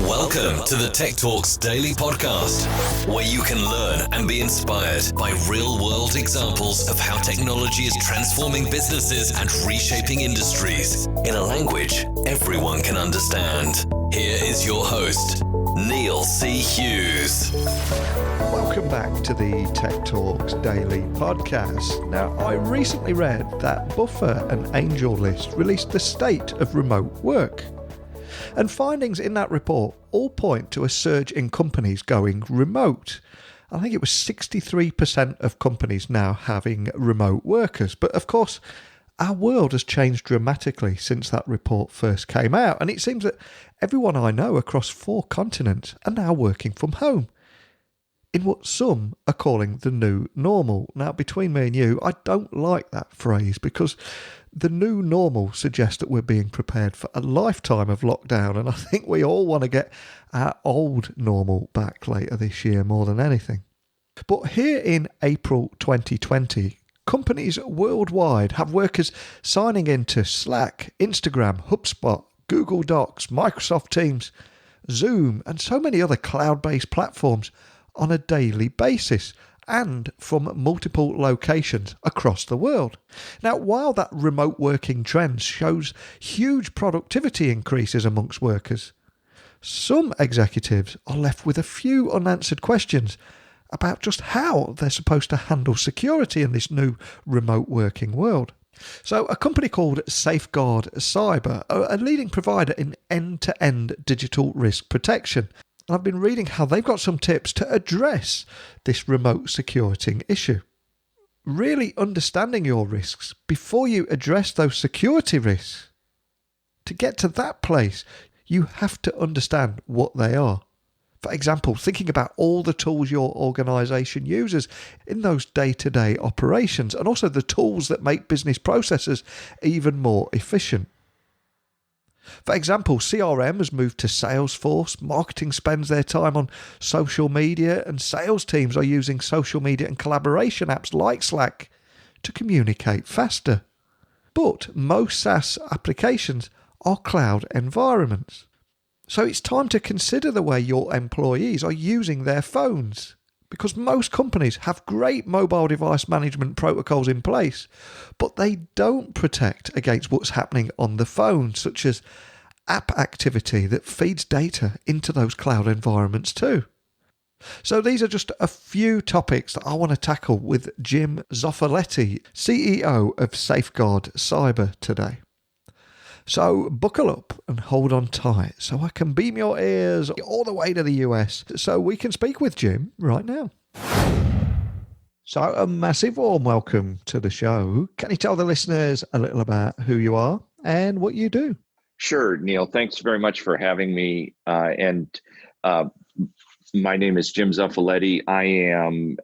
Welcome to the Tech Talks Daily Podcast, where you can learn and be inspired by real-world examples of how technology is transforming businesses and reshaping industries in a language everyone can understand. Here is your host, Neil C. Hughes. Welcome back to the Tech Talks Daily Podcast. Now, I recently read that Buffer and AngelList released the state of remote work. And findings in that report all point to a surge in companies going remote. I think it was 63% of companies now having remote workers. But of course, our world has changed dramatically since that report first came out. And it seems that everyone I know across 4 continents are now working from home, in what some are calling the new normal. Now, between me and you, I don't like that phrase because the new normal suggests that we're being prepared for a lifetime of lockdown, and I think we all want to get our old normal back later this year more than anything. But here in April 2020, companies worldwide have workers signing into Slack, Instagram, HubSpot, Google Docs, Microsoft Teams, Zoom, and so many other cloud-based platforms on a daily basis, and from multiple locations across the world. Now, while that remote working trend shows huge productivity increases amongst workers, some executives are left with a few unanswered questions about just how they're supposed to handle security in this new remote working world. So a company called Safeguard Cyber are a leading provider in end-to-end digital risk protection. And I've been reading how they've got some tips to address this remote security issue. Really understanding your risks before you address those security risks. To get to that place, you have to understand what they are. For example, thinking about all the tools your organisation uses in those day-to-day operations, and also the tools that make business processes even more efficient. For example, CRM has moved to Salesforce, marketing spends their time on social media, and sales teams are using social media and collaboration apps like Slack to communicate faster. But most SaaS applications are cloud environments. So it's time to consider the way your employees are using their phones, because most companies have great mobile device management protocols in place, but they don't protect against what's happening on the phone, such as app activity that feeds data into those cloud environments too. So these are just a few topics that I want to tackle with Jim Zoffoletti, CEO of Safeguard Cyber today. So buckle up and hold on tight so I can beam your ears all the way to the US so we can speak with Jim right now. So a massive warm welcome to the show. Can you tell the listeners a little about who you are and what you do? Sure, Neil. Thanks very much for having me. My name is Jim Zoffoletti. I am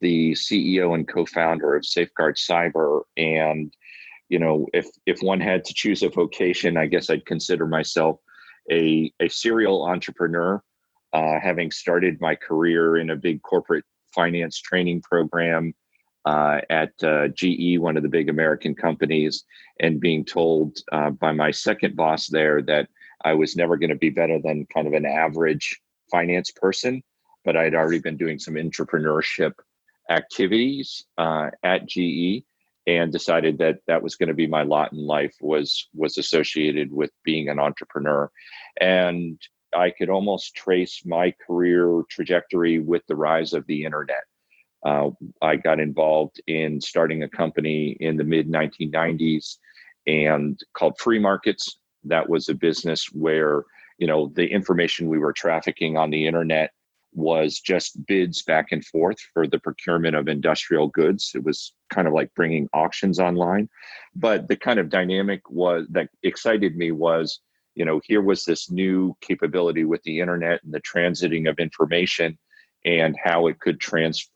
the CEO and co-founder of Safeguard Cyber. And you know, if one had to choose a vocation, I guess I'd consider myself a serial entrepreneur, having started my career in a big corporate finance training program at GE, one of the big American companies, and being told by my second boss there that I was never going to be better than kind of an average finance person, but I'd already been doing some entrepreneurship activities at GE. And decided that that was going to be my lot in life, was associated with being an entrepreneur. And I could almost trace my career trajectory with the rise of the internet. I got involved in starting a company in the mid 1990s and called Free Markets. That was a business where, you know, the information we were trafficking on the internet was just bids back and forth for the procurement of industrial goods. It was kind of like bringing auctions online. But the kind of dynamic that excited me was, you know, here was this new capability with the internet and the transiting of information and how it could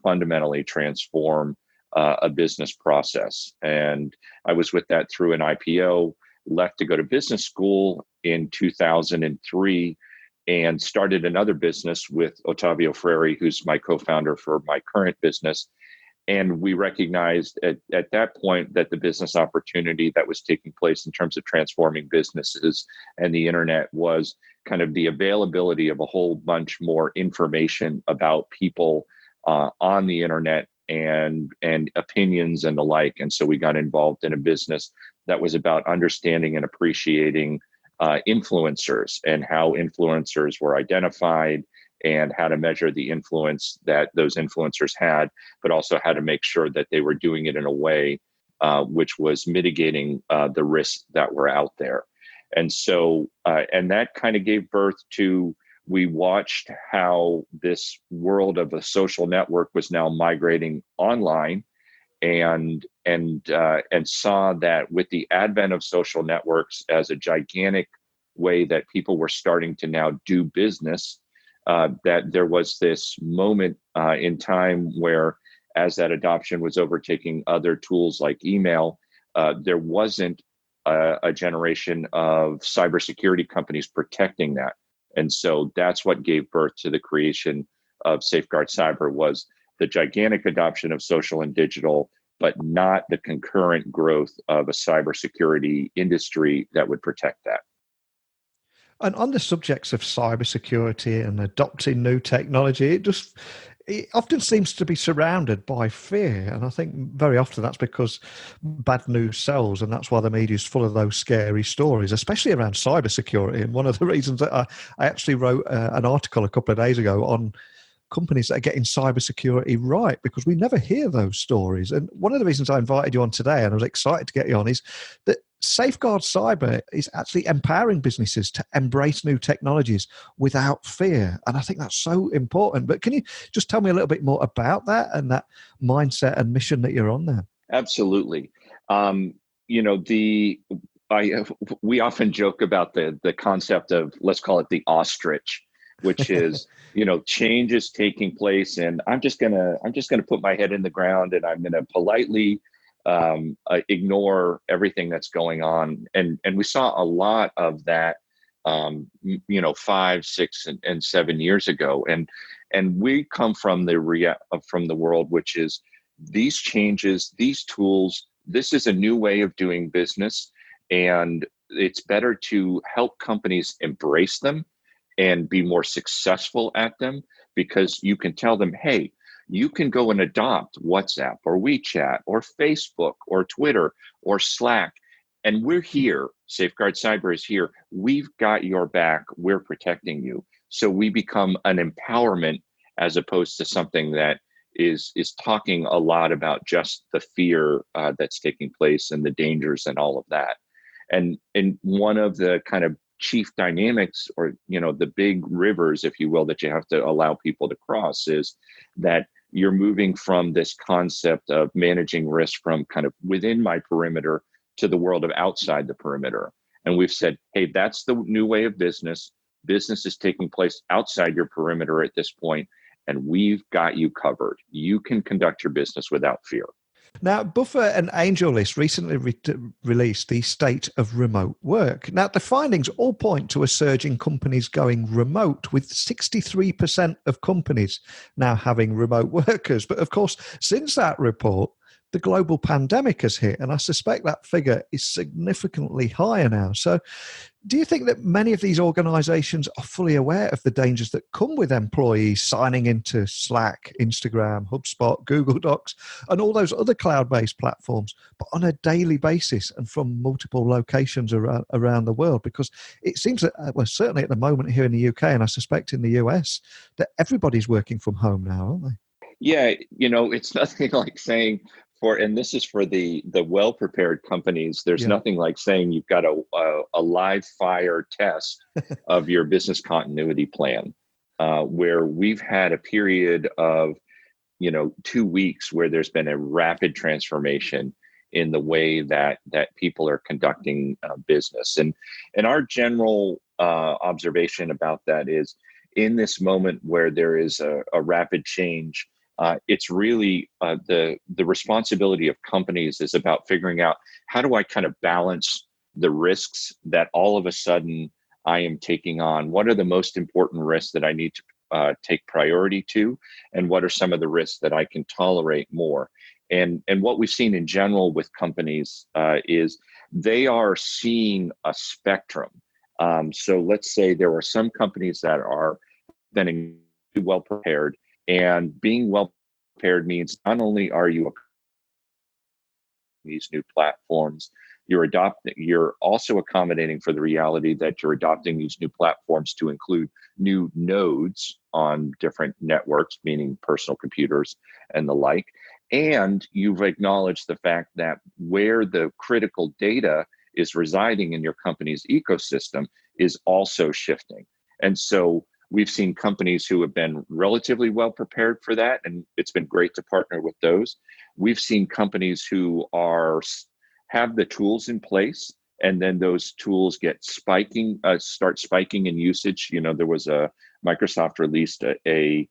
fundamentally transform a business process. And I was with that through an IPO, left to go to business school in 2003, and started another business with Ottavio Freri, who's my co-founder for my current business. And we recognized at that point that the business opportunity that was taking place in terms of transforming businesses and the internet was kind of the availability of a whole bunch more information about people on the internet and opinions and the like. And so we got involved in a business that was about understanding and appreciating influencers and how influencers were identified and how to measure the influence that those influencers had, but also how to make sure that they were doing it in a way which was mitigating the risks that were out there. And so, and that kind of gave birth to, we watched how this world of a social network was now migrating online, and saw that with the advent of social networks as a gigantic way that people were starting to now do business, that there was this moment in time where, as that adoption was overtaking other tools like email, there wasn't a generation of cybersecurity companies protecting that. And so that's what gave birth to the creation of Safeguard Cyber, was the gigantic adoption of social and digital, but not the concurrent growth of a cybersecurity industry that would protect that. And on the subjects of cybersecurity and adopting new technology, it often seems to be surrounded by fear. And I think very often that's because bad news sells, and that's why the media is full of those scary stories, especially around cybersecurity. And one of the reasons that I actually wrote an article a couple of days ago on companies that are getting cybersecurity right, because we never hear those stories. And one of the reasons I invited you on today, and I was excited to get you on, is that Safeguard Cyber is actually empowering businesses to embrace new technologies without fear. And I think that's so important. But can you just tell me a little bit more about that and that mindset and mission that you're on there? Absolutely. We often joke about the concept of, let's call it the ostrich, which is, change is taking place, and I'm just gonna put my head in the ground, and I'm gonna politely ignore everything that's going on. And we saw a lot of that, 5, 6, and 7 years ago. And we come from the world, which is these changes, these tools, this is a new way of doing business. And it's better to help companies embrace them and be more successful at them, because you can tell them, hey, you can go and adopt WhatsApp or WeChat or Facebook or Twitter or Slack. And we're here. Safeguard Cyber is here. We've got your back. We're protecting you. So we become an empowerment as opposed to something that is talking a lot about just the fear that's taking place and the dangers and all of that. And one of the kind of chief dynamics, or the big rivers, if you will, that you have to allow people to cross, is that you're moving from this concept of managing risk from kind of within my perimeter to the world of outside the perimeter. And we've said, hey, that's the new way of business. Business is taking place outside your perimeter at this point, and we've got you covered. You can conduct your business without fear. Now, Buffer and AngelList recently released the state of remote work. Now, the findings all point to a surge in companies going remote, with 63% of companies now having remote workers. But of course, since that report, the global pandemic has hit, and I suspect that figure is significantly higher now. So do you think that many of these organizations are fully aware of the dangers that come with employees signing into Slack, Instagram, HubSpot, Google Docs, and all those other cloud-based platforms, but on a daily basis and from multiple locations around the world? Because it seems that, certainly at the moment here in the UK, and I suspect in the US, that everybody's working from home now, aren't they? Yeah, it's nothing like saying, and this is for the well-prepared companies, there's nothing like saying you've got a live fire test of your business continuity plan, where we've had a period of 2 weeks where there's been a rapid transformation in the way that people are conducting business. And our general observation about that is, in this moment where there is a rapid change, it's really the responsibility of companies is about figuring out, how do I kind of balance the risks that all of a sudden I am taking on? What are the most important risks that I need take priority to, and what are some of the risks that I can tolerate more. And what we've seen in general with companies is they are seeing a spectrum. So let's say there are some companies that are then well prepared, and being well prepared means not only are you these new platforms, you're also accommodating for the reality that you're adopting these new platforms to include new nodes on different networks, meaning personal computers and the like. And you've acknowledged the fact that where the critical data is residing in your company's ecosystem is also shifting. And so we've seen companies who have been relatively well prepared for that, and it's been great to partner with those. We've seen companies who have the tools in place, and then those tools start spiking in usage. There was Microsoft released a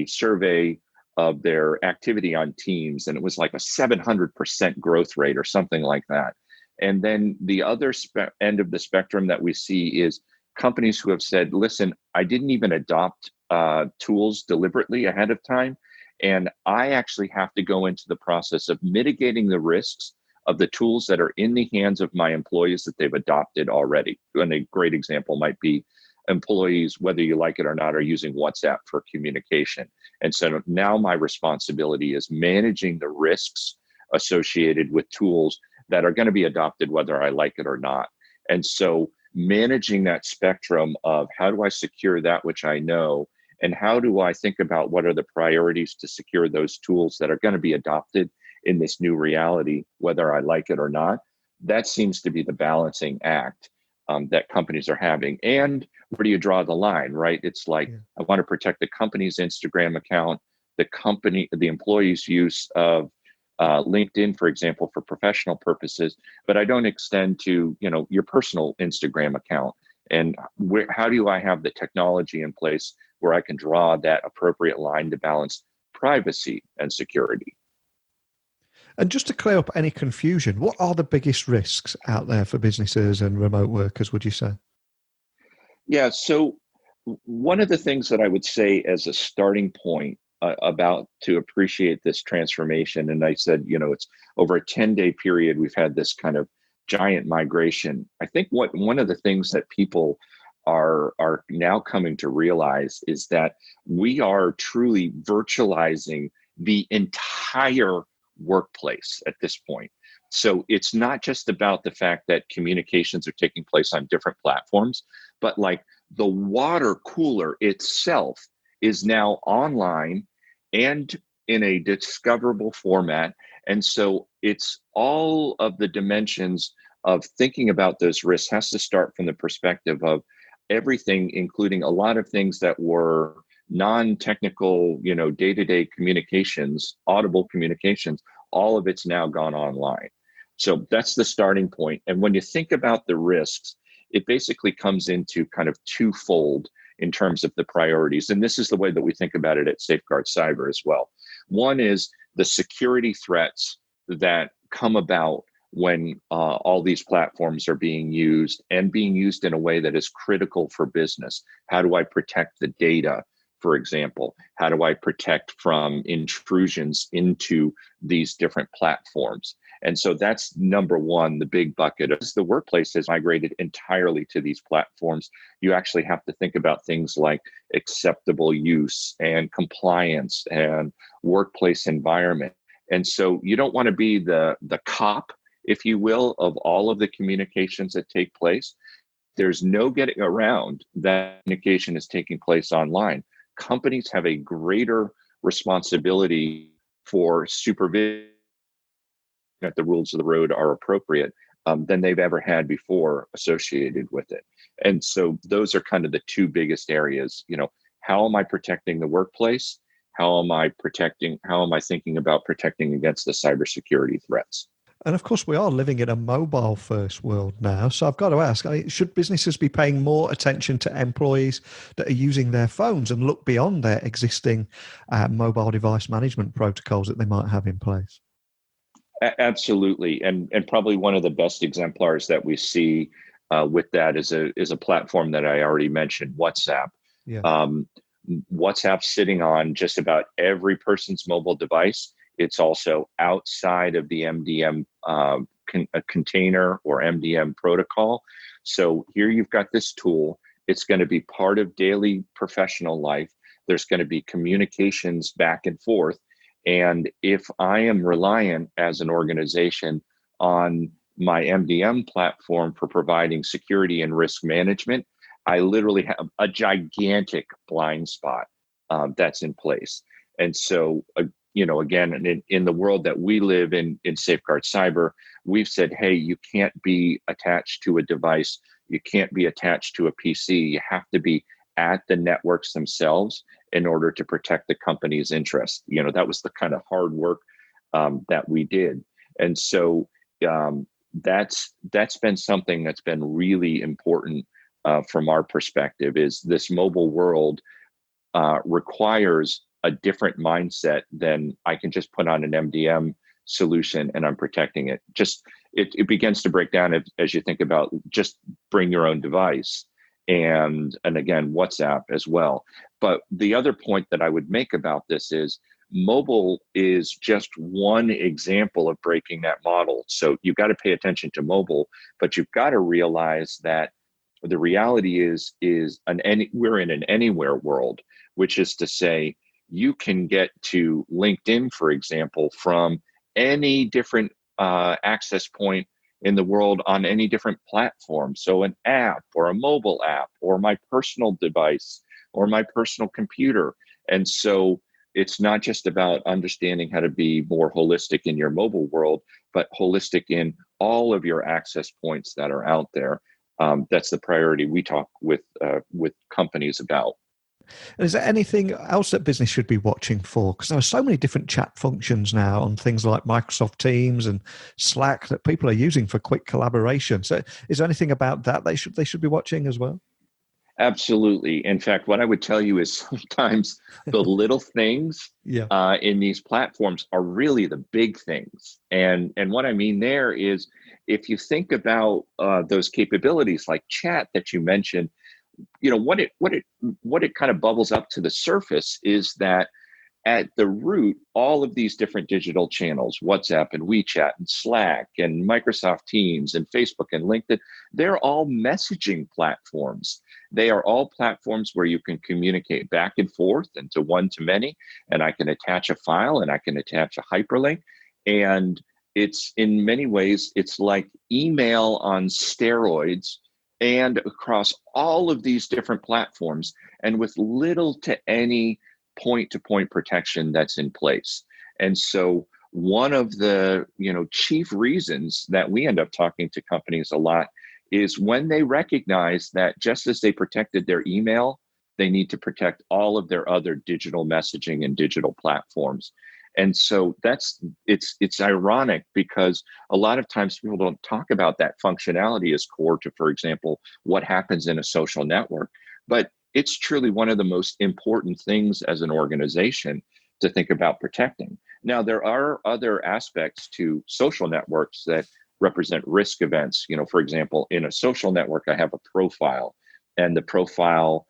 survey of their activity on Teams, and it was like a 700% growth rate or something like that. And then the other end of the spectrum that we see is companies who have said, listen, I didn't even adopt tools deliberately ahead of time. And I actually have to go into the process of mitigating the risks of the tools that are in the hands of my employees that they've adopted already. And a great example might be employees, whether you like it or not, are using WhatsApp for communication. And so now my responsibility is managing the risks associated with tools that are going to be adopted, whether I like it or not. And so managing that spectrum of how do I secure that which I know, and how do I think about what are the priorities to secure those tools that are going to be adopted in this new reality, whether I like it or not. That seems to be the balancing act that companies are having. And where do you draw the line, right? It's like, I want to protect the company's Instagram account, the employee's use of LinkedIn, for example, for professional purposes, but I don't extend to, your personal Instagram account. And how do I have the technology in place where I can draw that appropriate line to balance privacy and security? And just to clear up any confusion, what are the biggest risks out there for businesses and remote workers, would you say? Yeah, so one of the things that I would say as a starting point about to appreciate this transformation, and I said, it's over a 10-day period, we've had this kind of giant migration. I think one of the things that people are now coming to realize is that we are truly virtualizing the entire workplace at this point. So it's not just about the fact that communications are taking place on different platforms, but like the water cooler itself is now online and in a discoverable format. And so it's all of the dimensions of thinking about those risks has to start from the perspective of everything, including a lot of things that were non-technical, day-to-day communications, audible communications, all of it's now gone online. So that's the starting point. And when you think about the risks, it basically comes into kind of twofold in terms of the priorities. And this is the way that we think about it at Safeguard Cyber as well. One is the security threats that come about when all these platforms are being used and being used in a way that is critical for business. How do I protect the data, for example? How do I protect from intrusions into these different platforms? And so that's number one, the big bucket. As the workplace has migrated entirely to these platforms, you actually have to think about things like acceptable use and compliance and workplace environment. And so you don't want to be the cop, if you will, of all of the communications that take place. There's no getting around that communication is taking place online. Companies have a greater responsibility for supervision that the rules of the road are appropriate than they've ever had before associated with it. And so those are kind of the two biggest areas. How am I protecting the workplace? How am I thinking about protecting against the cybersecurity threats? And of course, we are living in a mobile first world now. So I've got to ask, should businesses be paying more attention to employees that are using their phones and look beyond their existing mobile device management protocols that they might have in place? Absolutely. And probably one of the best exemplars that we see with that is a platform that I already mentioned, WhatsApp. Yeah. WhatsApp sitting on just about every person's mobile device. It's also outside of the MDM container or MDM protocol. So here you've got this tool. It's going to be part of daily professional life. There's going to be communications back and forth. And if I am reliant as an organization on my MDM platform for providing security and risk management, I literally have a gigantic blind spot that's in place. And so, again, in the world that we live in Safeguard Cyber, we've said, hey, you can't be attached to a device. You can't be attached to a PC. You have to be at the networks themselves in order to protect the company's interests. That was the kind of hard work that we did. And so that's been something that's been really important from our perspective, is this mobile world requires a different mindset than I can just put on an MDM solution and I'm protecting it. It begins to break down as you think about just bring your own device and again, WhatsApp as well. But the other point that I would make about this is mobile is just one example of breaking that model. So you've got to pay attention to mobile, but you've got to realize that the reality is we're in an anywhere world, which is to say you can get to LinkedIn, for example, from any different access point in the world on any different platform. So an app or a mobile app or my personal device or my personal computer. And so it's not just about understanding how to be more holistic in your mobile world, but holistic in all of your access points that are out there. That's the priority we talk with companies about. And is there anything else that business should be watching for? Because there are so many different chat functions now on things like Microsoft Teams and Slack that people are using for quick collaboration. So is there anything about that they should be watching as well? Absolutely. In fact, what I would tell you is sometimes the little things in these platforms are really the big things. And what I mean there is, if you think about those capabilities like chat that you mentioned, what it kind of bubbles up to the surface is that at the root, all of these different digital channels, WhatsApp and WeChat and Slack and Microsoft Teams and Facebook and LinkedIn, they're all messaging platforms. They are all platforms where you can communicate back and forth and to one to many, and I can attach a file and I can attach a hyperlink. And it's in many ways, it's like email on steroids and across all of these different platforms and with little to any point-to-point protection that's in place. And so one of the chief reasons that we end up talking to companies a lot is when they recognize that just as they protected their email, they need to protect all of their other digital messaging and digital platforms. And so it's ironic because a lot of times people don't talk about that functionality as core to, for example, what happens in a social network. But it's truly one of the most important things as an organization to think about protecting. Now, there are other aspects to social networks that represent risk events. For example, in a social network, I have a profile, and the profile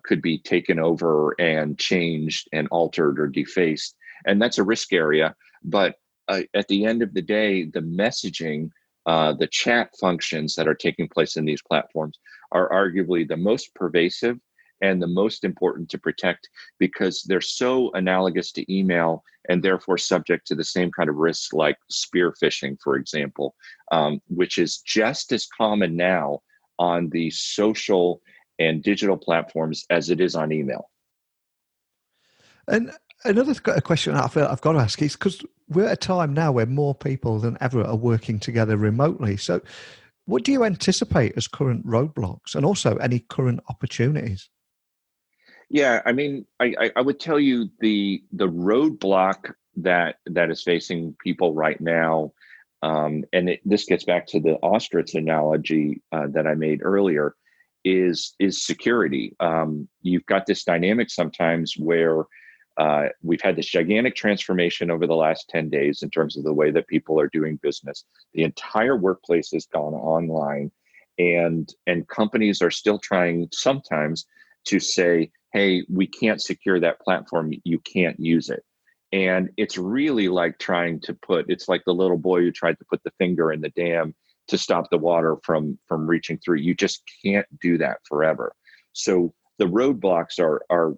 could be taken over and changed and altered or defaced. And that's a risk area. But at the end of the day, the messaging, the chat functions that are taking place in these platforms are arguably the most pervasive and the most important to protect because they're so analogous to email and therefore subject to the same kind of risks like spear phishing, for example, which is just as common now on the social and digital platforms as it is on email. And another question I feel I've got to ask is because we're at a time now where more people than ever are working together remotely. So what do you anticipate as current roadblocks and also any current opportunities? Yeah, I mean, I would tell you the roadblock that is facing people right now, this gets back to the ostrich analogy that I made earlier, is security. You've got this dynamic sometimes where we've had this gigantic transformation over the last 10 days in terms of the way that people are doing business. The entire workplace has gone online, and companies are still trying sometimes to say, hey, we can't secure that platform, you can't use it. And it's really like it's like the little boy who tried to put the finger in the dam to stop the water from reaching through. You just can't do that forever. So the roadblocks are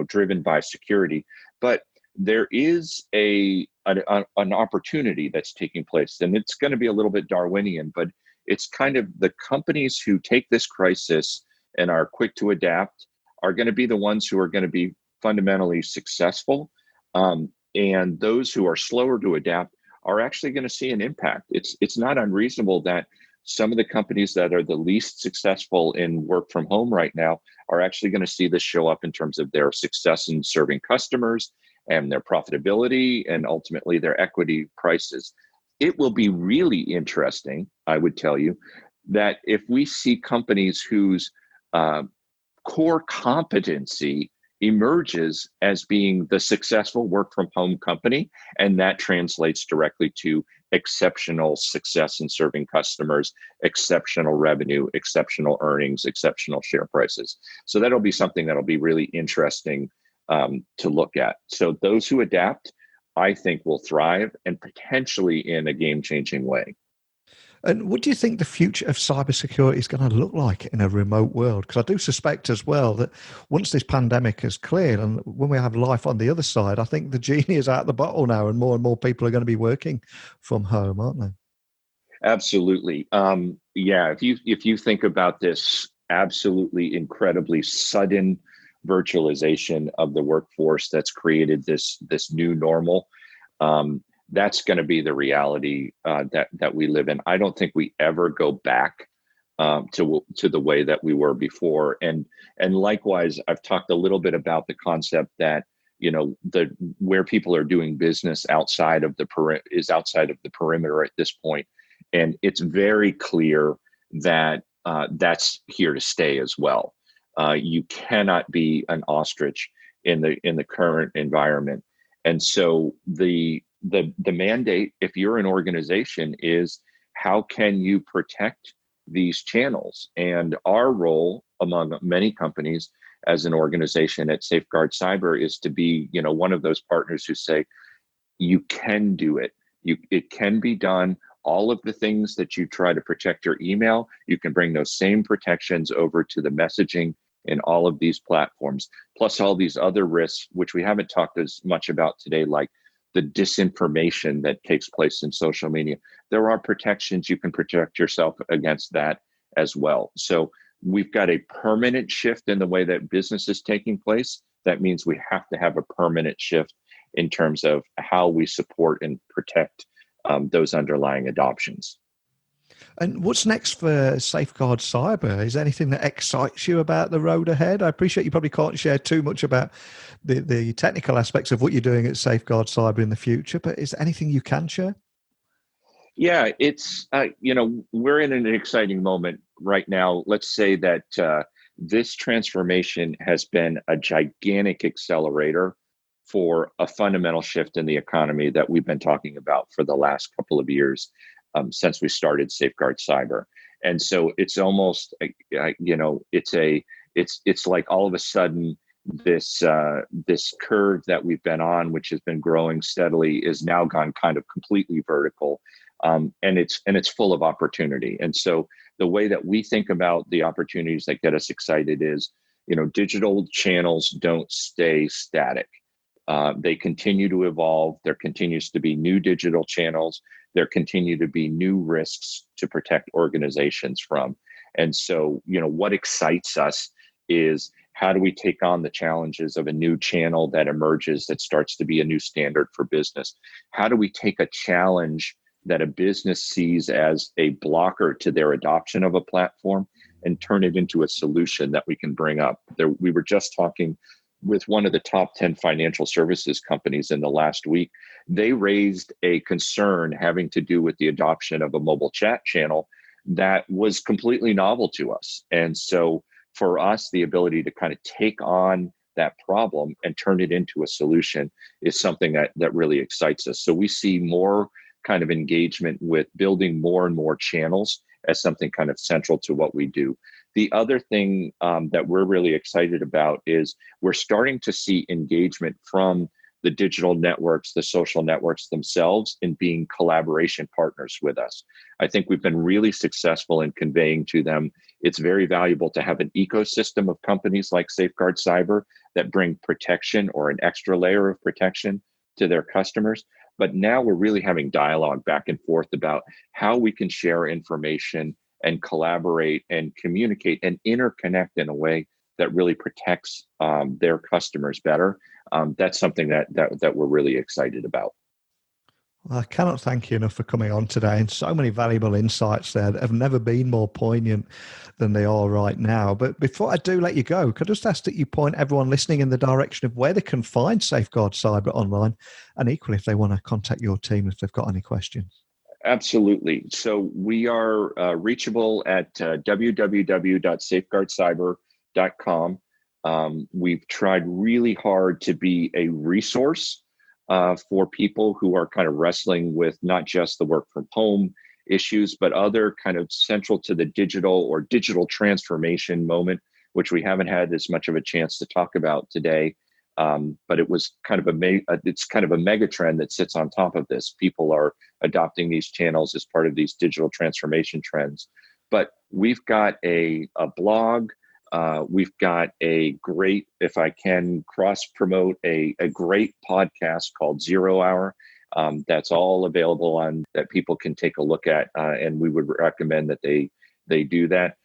driven by security, but there is an opportunity that's taking place, and it's going to be a little bit Darwinian, but it's kind of the companies who take this crisis and are quick to adapt are going to be the ones who are going to be fundamentally successful. And those who are slower to adapt are actually going to see an impact. It's not unreasonable that some of the companies that are the least successful in work from home right now are actually going to see this show up in terms of their success in serving customers and their profitability and ultimately their equity prices. It will be really interesting, I would tell you, that if we see companies whose core competency emerges as being the successful work from home company, and that translates directly to exceptional success in serving customers, exceptional revenue, exceptional earnings, exceptional share prices. So that'll be something that'll be really interesting to look at. So those who adapt, I think, will thrive, and potentially in a game-changing way. And what do you think the future of cybersecurity is going to look like in a remote world? Because I do suspect as well that once this pandemic is cleared and when we have life on the other side, I think the genie is out of the bottle now, and more people are going to be working from home, aren't they? Absolutely. Yeah. If you think about this absolutely incredibly sudden virtualization of the workforce that's created this new normal, that's going to be the reality that we live in. I don't think we ever go back to the way that we were before. And likewise, I've talked a little bit about the concept that where people are doing business outside of the perimeter at this point, and it's very clear that that's here to stay as well. You cannot be an ostrich in the current environment, and so the mandate, if you're an organization, is how can you protect these channels? And our role among many companies as an organization at Safeguard Cyber is to be, one of those partners who say, you can do it. It can be done. All of the things that you try to protect your email, you can bring those same protections over to the messaging in all of these platforms, plus all these other risks, which we haven't talked as much about today, like the disinformation that takes place in social media. There are protections. You can protect yourself against that as well. So we've got a permanent shift in the way that business is taking place. That means we have to have a permanent shift in terms of how we support and protect those underlying adoptions. And what's next for Safeguard Cyber? Is there anything that excites you about the road ahead? I appreciate you probably can't share too much about the technical aspects of what you're doing at Safeguard Cyber in the future, but is there anything you can share? Yeah, it's, we're in an exciting moment right now. Let's say that this transformation has been a gigantic accelerator for a fundamental shift in the economy that we've been talking about for the last couple of years. Since we started Safeguard Cyber. And so it's almost, it's like all of a sudden this curve that we've been on, which has been growing steadily, is now gone kind of completely vertical. And it's full of opportunity. And so the way that we think about the opportunities that get us excited is, digital channels don't stay static. They continue to evolve. There continues to be new digital channels. There continue to be new risks to protect organizations from. And so, what excites us is how do we take on the challenges of a new channel that emerges that starts to be a new standard for business? How do we take a challenge that a business sees as a blocker to their adoption of a platform and turn it into a solution that we can bring up? We were just talking with one of the top 10 financial services companies in the last week. They raised a concern having to do with the adoption of a mobile chat channel that was completely novel to us. And so for us, the ability to kind of take on that problem and turn it into a solution is something that really excites us. So we see more kind of engagement with building more and more channels as something kind of central to what we do. The other thing that we're really excited about is we're starting to see engagement from the digital networks, the social networks themselves, in being collaboration partners with us. I think we've been really successful in conveying to them it's very valuable to have an ecosystem of companies like Safeguard Cyber that bring protection or an extra layer of protection to their customers. But now we're really having dialogue back and forth about how we can share information and collaborate and communicate and interconnect in a way that really protects their customers better. That's something that we're really excited about. Well, I cannot thank you enough for coming on today, and so many valuable insights there that have never been more poignant than they are right now. But before I do let you go, could I just ask that you point everyone listening in the direction of where they can find Safeguard Cyber online, and equally if they want to contact your team if they've got any questions? Absolutely. So we are reachable at www.safeguardcyber.com. We've tried really hard to be a resource for people who are kind of wrestling with not just the work from home issues, but other kind of central to the digital or digital transformation moment, which we haven't had as much of a chance to talk about today. But it was kind of it's kind of a mega trend that sits on top of this. People are adopting these channels as part of these digital transformation trends. But we've got a blog. We've got a great, if I can cross promote, a great podcast called 0 Hour. That's all available on that people can take a look at. And we would recommend that they do that.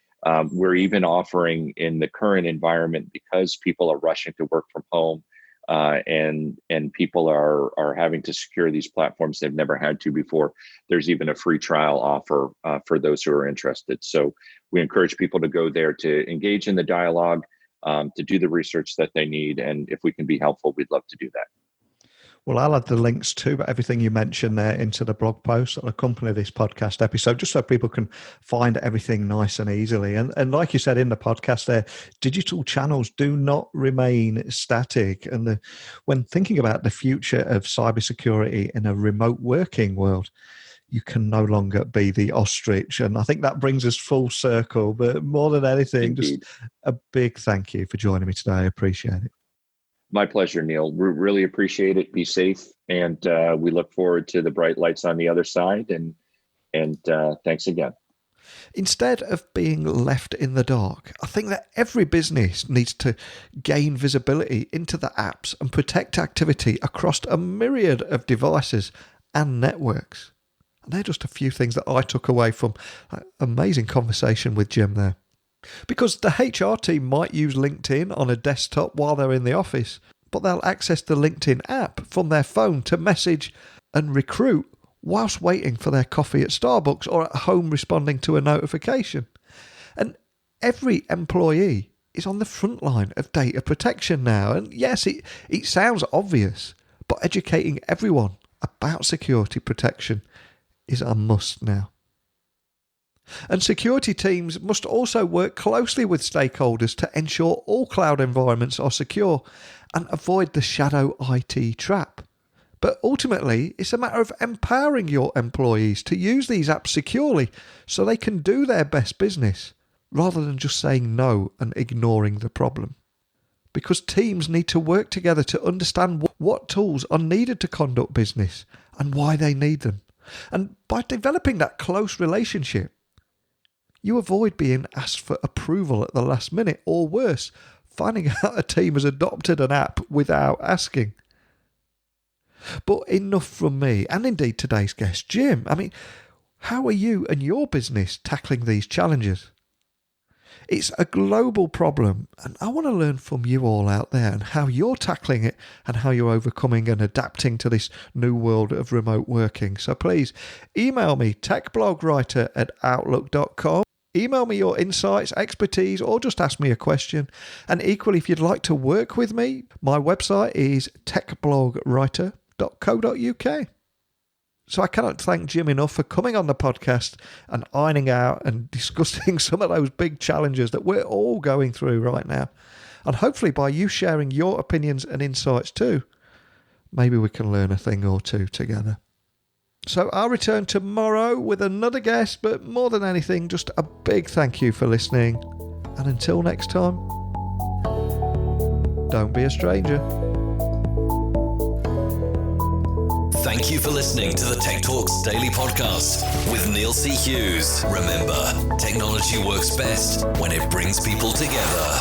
We're even offering in the current environment, because people are rushing to work from home and people are having to secure these platforms they've never had to before. There's even a free trial offer for those who are interested. So we encourage people to go there to engage in the dialogue, to do the research that they need. And if we can be helpful, we'd love to do that. Well, I'll add the links to everything you mentioned there into the blog post that accompany this podcast episode, just so people can find everything nice and easily. And like you said in the podcast there, digital channels do not remain static. And when thinking about the future of cybersecurity in a remote working world, you can no longer be the ostrich. And I think that brings us full circle. But more than anything, Indeed. Just a big thank you for joining me today. I appreciate it. My pleasure, Neil. We really appreciate it. Be safe. And we look forward to the bright lights on the other side. And thanks again. Instead of being left in the dark, I think that every business needs to gain visibility into the apps and protect activity across a myriad of devices and networks. And they're just a few things that I took away from an amazing conversation with Jim there. Because the HR team might use LinkedIn on a desktop while they're in the office, but they'll access the LinkedIn app from their phone to message and recruit whilst waiting for their coffee at Starbucks or at home responding to a notification. And every employee is on the front line of data protection now. And yes, it sounds obvious, but educating everyone about security protection is a must now. And security teams must also work closely with stakeholders to ensure all cloud environments are secure and avoid the shadow IT trap. But ultimately, it's a matter of empowering your employees to use these apps securely so they can do their best business, rather than just saying no and ignoring the problem. Because teams need to work together to understand what tools are needed to conduct business and why they need them. And by developing that close relationship, you avoid being asked for approval at the last minute, or worse, finding out a team has adopted an app without asking. But enough from me, and indeed today's guest, Jim. I mean, how are you and your business tackling these challenges? It's a global problem, and I want to learn from you all out there and how you're tackling it and how you're overcoming and adapting to this new world of remote working. So please email me, techblogwriter@outlook.com. Email me your insights, expertise, or just ask me a question. And equally, if you'd like to work with me, my website is techblogwriter.co.uk. So I cannot thank Jim enough for coming on the podcast and ironing out and discussing some of those big challenges that we're all going through right now. And hopefully by you sharing your opinions and insights too, maybe we can learn a thing or two together. So I'll return tomorrow with another guest, but more than anything, just a big thank you for listening. And until next time, don't be a stranger. Thank you for listening to the Tech Talks Daily Podcast with Neil C. Hughes. Remember, technology works best when it brings people together.